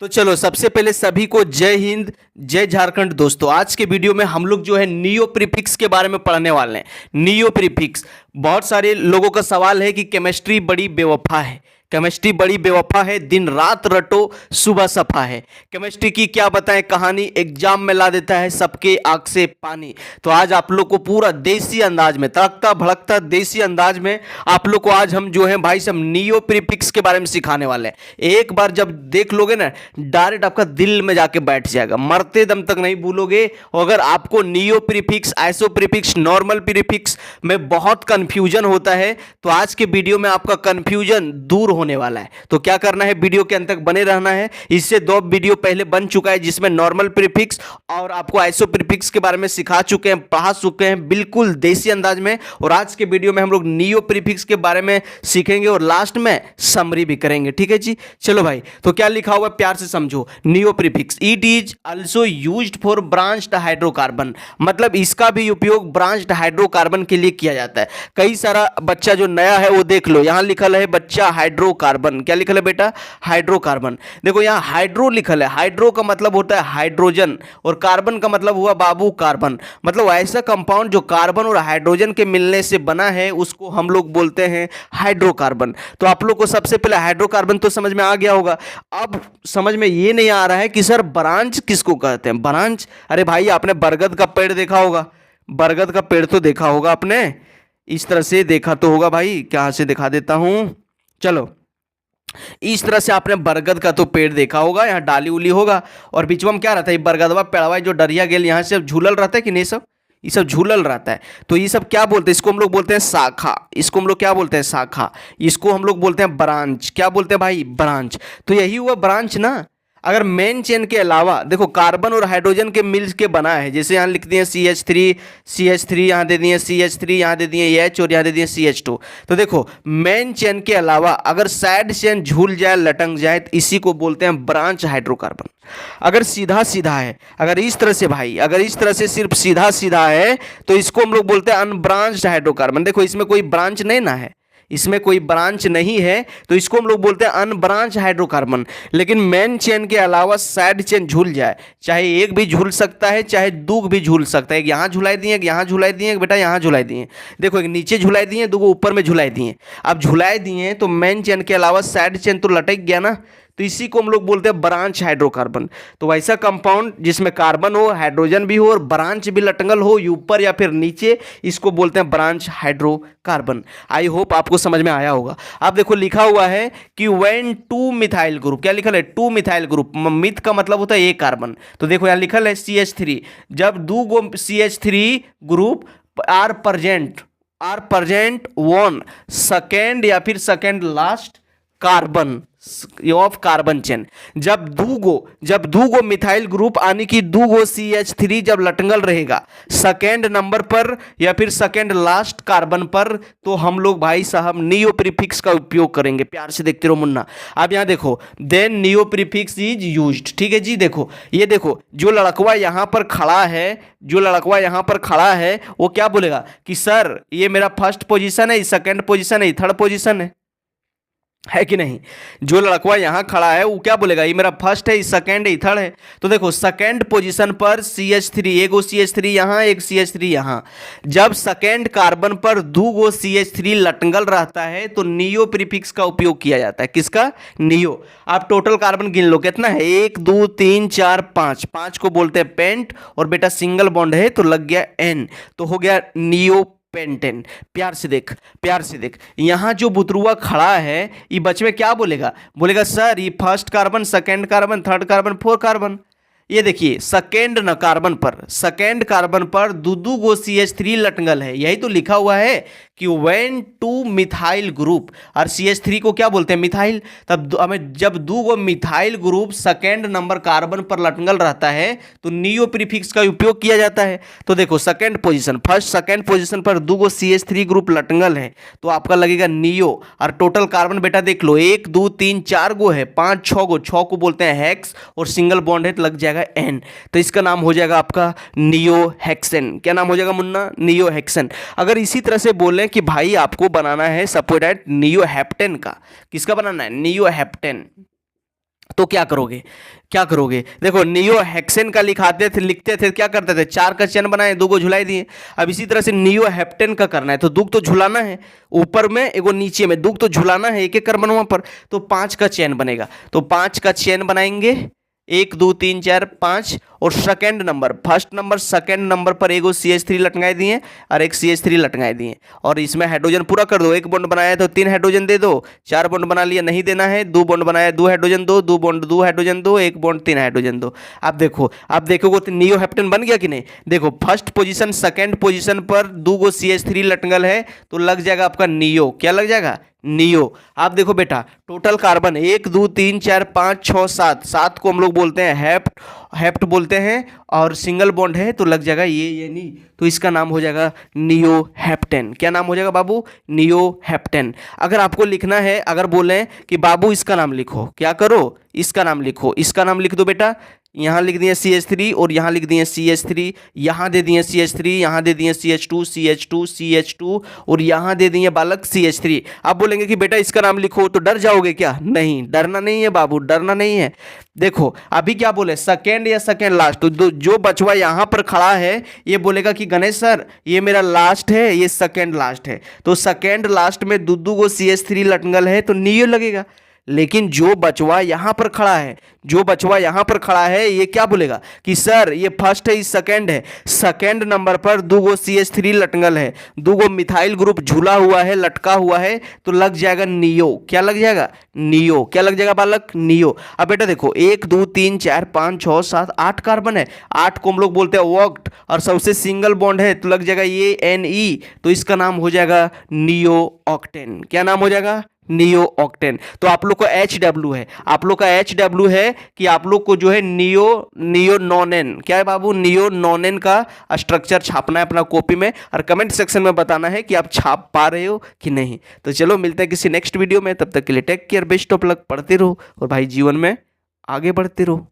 तो चलो सबसे पहले सभी को जय हिंद जय झारखंड। दोस्तों आज के वीडियो में हम लोग जो है नियो प्रीफिक्स के बारे में पढ़ने वाले हैं। नियो प्रीफिक्स, बहुत सारे लोगों का सवाल है कि केमिस्ट्री बड़ी बेवफा है, केमिस्ट्री बड़ी बेवफा है, दिन रात रटो सुबह सफा है। केमिस्ट्री की क्या बताएं कहानी, एग्जाम में ला देता है सबके आंख से पानी। तो आज आप लोग को पूरा देसी अंदाज में, तड़कता भड़कता देसी अंदाज में आप लोग को आज हम जो है भाई सब नियो प्रीफिक्स के बारे में सिखाने वाले हैं। एक बार जब देख लोगे ना, डायरेक्ट आपका दिल में जाके बैठ जाएगा, मरते दम तक नहीं भूलोगे। अगर आपको neo prefix, iso prefix, normal prefix में बहुत कंफ्यूजन होता है तो आज के वीडियो में आपका कंफ्यूजन दूर होने वाला है। तो क्या करना है, वीडियो के अंत तक बने रहना है। इससे 2 वीडियो पहले बन चुका है जिसमें नॉर्मल प्रीफिक्स और आपको आइसो प्रीफिक्स के बारे में सिखा चुके हैं, पढ़ा चुके हैं बिल्कुल देसी अंदाज में। और आज के वीडियो में हम लोग नियो प्रीफिक्स के बारे में सीखेंगे और लास्ट में समरी भी करेंगे। ठीक है जी, चलो भाई। तो क्या लिखा हुआ है प्यार से समझो। Neo prefix, it is also used for branched hydrocarbon, मतलब इसका भी उपयोग ब्रांच्ड हाइड्रोकार्बन के लिए किया जाता है। कई सारा बच्चा जो नया है वो देख लो, यहां लिखल है बच्चा हाइड्रोकार्बन। क्या लिखल है बेटा? हाइड्रोकार्बन। देखो यहां हाइड्रो लिखल है, हाइड्रो का मतलब होता है हाइड्रोजन और कार्बन का मतलब हुआ बाबू कार्बन। मतलब ऐसा कंपाउंड जो कार्बन और हाइड्रोजन के मिलने से बना है उसको हम लोग बोलते हैं हाइड्रोकार्बन। तो आप लोग को सबसे पहले हाइड्रोकार्बन तो समझ में आ गया होगा। अब समझ में ये नहीं आ रहा है कि सर ब्रांच किसको कहते हैं। ब्रांच, अरे भाई आपने बरगद का पेड़ देखा होगा, बरगद का पेड़ तो देखा होगा आपने, इस तरह से देखा तो होगा भाई। क्या से दिखा देता हूं, चलो इस तरह से आपने बरगद का तो पेड़ देखा होगा, यहाँ डाली उली होगा और बीच में क्या रहता है, बरगदवा पेड़वा जो डरिया गेल यहाँ से झूलल रहता है कि नहीं, सब ये सब झूलल रहता है। तो ये सब क्या बोलते हैं, इसको हम लोग बोलते हैं शाखा। इसको हम लोग क्या बोलते हैं, शाखा। इसको हम लोग बोलते हैं ब्रांच। क्या बोलते हैं भाई, ब्रांच। तो यही हुआ ब्रांच ना। अगर मेन चेन के अलावा देखो कार्बन और हाइड्रोजन के मिल के बना है, जैसे यहाँ लिख दिए CH3 यहाँ दे दिए CH3, यहाँ दे दिए H और यहाँ दे दिए CH2। तो देखो मेन चेन के अलावा अगर साइड चेन झूल जाए, लटक जाए तो इसी को बोलते हैं ब्रांच हाइड्रोकार्बन। अगर सीधा सीधा है, अगर इस तरह से भाई, अगर इस तरह से सिर्फ सीधा सीधा है तो इसको हम लोग बोलते हैं अनब्रांच्ड हाइड्रोकार्बन। देखो इसमें कोई ब्रांच नहीं ना है, इसमें कोई ब्रांच नहीं है तो इसको हम लोग बोलते हैं अनब्रांच हाइड्रोकार्बन। लेकिन मेन चेन के अलावा साइड चेन झूल जाए, चाहे एक भी झूल सकता है चाहे 2 भी झूल सकता है। एक यहाँ झुलाई दिए, एक यहाँ झुलाई दिए, बेटा यहाँ झुलाई दिए। देखो एक नीचे झुलाई दिए, 2 ऊपर में झुलाई दिए। अब झुलाई दिए तो मेन चेन के अलावा साइड चेन तो लटक गया ना, तो इसी को हम लोग बोलते हैं ब्रांच हाइड्रोकार्बन। तो वैसा कंपाउंड जिसमें कार्बन हो, हाइड्रोजन भी हो और ब्रांच भी लटंगल हो ऊपर या फिर नीचे, इसको बोलते हैं ब्रांच हाइड्रोकार्बन। आई होप आपको समझ में आया होगा। अब देखो लिखा हुआ है कि व्हेन 2 मिथाइल ग्रुप, क्या लिखल है, 2 मिथाइल ग्रुप, मिथ का मतलब होता है एक कार्बन। तो देखो यहाँ लिखल है CH3, जब 2 CH3 group are present one second या फिर second last carbon of carbon chain, जब दू गो मिथाइल ग्रुप आने की 2 CH3 जब लटंगल रहेगा सेकेंड नंबर पर या फिर सेकेंड लास्ट कार्बन पर, तो हम लोग भाई साहब नियो प्रीफिक्स का उपयोग करेंगे। प्यार से देखते रहो मुन्ना। अब यहाँ देखो, then neo prefix is used. ठीक है जी, देखो ये देखो जो लड़कवा यहाँ पर खड़ा है, जो लड़कवा यहाँ पर खड़ा है वो क्या बोलेगा कि सर ये मेरा फर्स्ट पोजीशन है, सेकेंड पोजीशन है, थर्ड पोजीशन है कि नहीं। जो लड़कवा यहाँ खड़ा है वो क्या बोलेगा, ये मेरा फर्स्ट है, सेकंड है, थर्ड है। तो देखो सेकंड पोजीशन पर CH3, एक CH3 यहाँ, एक CH3 यहाँ। जब सेकंड कार्बन पर 2 CH3 लटंगल रहता है तो नियो प्रीफिक्स का उपयोग किया जाता है। किसका? नियो। आप टोटल कार्बन गिन लो कितना है, 1 2 3 4 5, 5 को बोलते हैं पेंट और बेटा सिंगल बॉन्ड है तो लग गया N, तो हो गया नियो पेंटेन। प्यार से देख, प्यार से देख, यहां जो बुतरुआ खड़ा है ये बच में क्या बोलेगा, बोलेगा सर ये first carbon, second carbon, third carbon, fourth carbon. ये देखिए सेकेंड न कार्बन पर, सेकेंड कार्बन पर 2 CH3 लटंगल है। यही तो लिखा हुआ है कि व्हेन 2 मिथाइल ग्रुप, और CH3 को क्या बोलते हैं, मिथाइल। तब हमें जब 2 methyl group second number carbon पर लटंगल रहता है तो नियो प्रीफिक्स का उपयोग किया जाता है। तो देखो second position, first second position पर 2 CH3 ग्रुप लटंगल है तो आपका लगेगा नियो। और टोटल कार्बन बेटा देख लो 1 2 3 4 गो है, 5 6 गो, 6 को बोलते हैं हेक्स और सिंगल बॉन्ड है तो लग जाएगा N। तो इसका नाम हो जाएगा आपका नियो हेक्सेन। क्या नाम हो जाएगा मुन्ना? Neo hexane. अगर इसी तरह से बोले कि भाई आपको बनाना है सपोर्ट नियो हेप्टेन का, किसका बनाना है, नियो हेप्टेन, तो क्या करोगे देखो, नियो हेक्सेन का लिखते थे क्या करते थे, 4 का चेन बनाए, 2 को झुलाई दिए। अब इसी तरह से नियो हेप्टेन का करना है तो दुग तो झुलाना है, ऊपर में एगो नीचे में, दुग तो झुलाना है, एक एक कर बनवा पर, तो 5 का चेन बनेगा। तो 5 का चेन बनाएंगे, 1 2 3 4 5, और second number, first number second number पर एगो CH3 लटकाए दिए और एक CH3 लटकाए दिए, और इसमें हाइड्रोजन पूरा कर दो। 1 बॉन्ड बनाया तो 3 हाइड्रोजन दे दो, 4 बॉन्ड बना लिया, नहीं देना है, 2 बॉन्ड बनाया 2 हाइड्रोजन दो, 2 बॉन्ड 2 हाइड्रोजन दो, 1 बॉन्ड 3 हाइड्रोजन दो। अब देखो, आप देखोगे तो नियो हेप्टेन बन गया कि नहीं। देखो फर्स्ट पोजीशन सेकेंड पोजीशन पर 2 गो CH3 लटकल है तो लग जाएगा आपका नियो, क्या लग जाएगा, नियो। आप देखो बेटा, टोटल कार्बन 1 2 3 4 5 6 7, 7 को हम लोग बोलते हैं हेप्ट बोलते हैं, और सिंगल बॉन्ड है तो लग जाएगा ये नहीं, तो इसका नाम हो जाएगा नियो हेप्टेन। क्या नाम हो जाएगा बाबू, नियो हेप्टेन। अगर आपको लिखना है, अगर बोलें कि बाबू इसका नाम लिखो, क्या करो, इसका नाम लिखो, इसका नाम लिख दो बेटा। यहाँ लिख दिए CH3 और यहाँ लिख दिए CH3, यहाँ दे दिए CH3, यहाँ दे दिए CH2 और यहाँ दे दिए बालक CH3। आप बोलेंगे कि बेटा इसका नाम लिखो, तो डर जाओगे क्या, नहीं डरना नहीं है बाबू, डरना नहीं है। देखो अभी क्या बोले, सेकेंड या सेकेंड लास्ट, तो जो बचवा यहाँ पर खड़ा है ये बोलेगा कि गणेश सर ये मेरा लास्ट है, ये सेकेंड लास्ट है, तो सेकेंड लास्ट में दो गो CH3 लटंगल है तो नियो लगेगा। लेकिन जो बचवा यहाँ पर खड़ा है, जो बचवा यहाँ पर खड़ा है ये क्या बोलेगा कि सर ये फर्स्ट है, ये सेकंड है, सेकंड नंबर पर 2 गो CH3 लटंगल है, 2 गो मिथाइल ग्रुप झूला हुआ है, लटका हुआ है, तो लग जाएगा नियो। क्या लग जाएगा, नियो। क्या लग जाएगा बालक, नियो। अब बेटा देखो 1 2 3 4 5 6 7 8 कार्बन है, 8 को हम लोग बोलते हैं वॉक्ट, और सबसे सिंगल बॉन्ड है तो लग जाएगा ये Ne, तो इसका नाम हो जाएगा नियो ऑक्टेन। क्या नाम हो जाएगा, नियो ऑक्टेन। तो आप लोग को HW है, आप लोग का HW है कि आप लोग को जो है नियो नॉनेन, क्या है बाबू, नियो नॉनेन का स्ट्रक्चर छापना है अपना कॉपी में, और कमेंट सेक्शन में बताना है कि आप छाप पा रहे हो कि नहीं। तो चलो मिलते हैं किसी नेक्स्ट वीडियो में, तब तक के लिए take care, best of luck, पढ़ते रहो और भाई जीवन में आगे बढ़ते रहो।